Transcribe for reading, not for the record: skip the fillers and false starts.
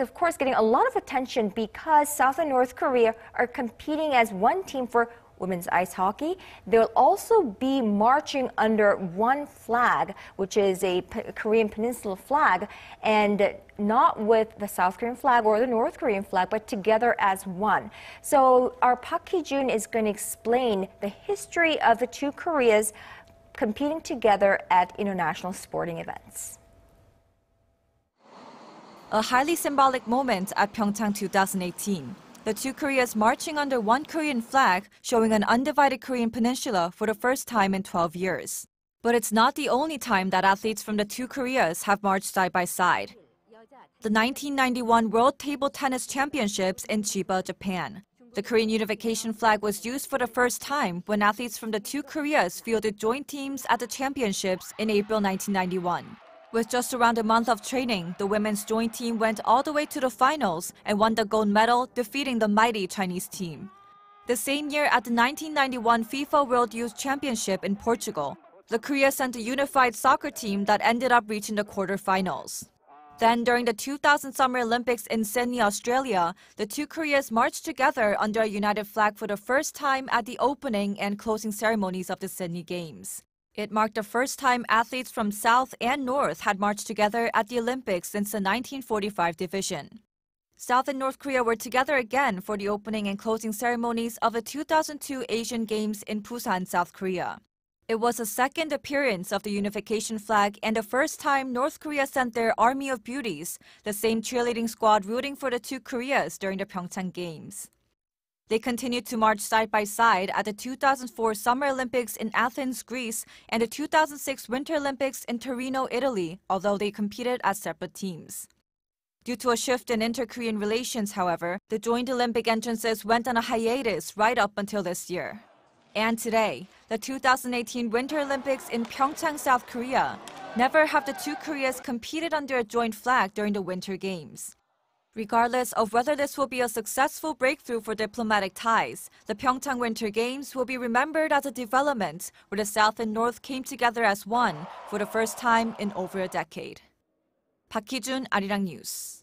of course, getting a lot of attention because South and North Korea are competing as one team for women's ice hockey. They'll also be marching under one flag, which is a Korean peninsula flag, and not with the South Korean flag or the North Korean flag, but together as one. So our Park Hee-jun is going to explain the history of the two Koreas competing together at international sporting events. A highly symbolic moment at PyeongChang 2018. The two Koreas marching under one Korean flag, showing an undivided Korean peninsula for the first time in 12 years. But it's not the only time that athletes from the two Koreas have marched side by side. The 1991 World Table Tennis Championships in Chiba, Japan. The Korean unification flag was used for the first time when athletes from the two Koreas fielded joint teams at the championships in April 1991. With just around a month of training, the women's joint team went all the way to the finals and won the gold medal, defeating the mighty Chinese team. The same year at the 1991 FIFA World Youth Championship in Portugal, the Korea sent a unified soccer team that ended up reaching the quarterfinals. Then, during the 2000 Summer Olympics in Sydney, Australia, the two Koreas marched together under a united flag for the first time at the opening and closing ceremonies of the Sydney Games. It marked the first time athletes from South and North had marched together at the Olympics since the 1945 division. South and North Korea were together again for the opening and closing ceremonies of the 2002 Asian Games in Busan, South Korea. It was the second appearance of the unification flag and the first time North Korea sent their Army of Beauties, the same cheerleading squad rooting for the two Koreas during the PyeongChang Games. They continued to march side by side at the 2004 Summer Olympics in Athens, Greece, and the 2006 Winter Olympics in Torino, Italy, although they competed as separate teams. Due to a shift in inter-Korean relations, however, the joint Olympic entrances went on a hiatus right up until this year. And today, the 2018 Winter Olympics in PyeongChang, South Korea. Never have the two Koreas competed under a joint flag during the Winter Games. Regardless of whether this will be a successful breakthrough for diplomatic ties, the PyeongChang Winter Games will be remembered as a development where the South and North came together as one for the first time in over a decade. Park Hee-jun, Arirang News.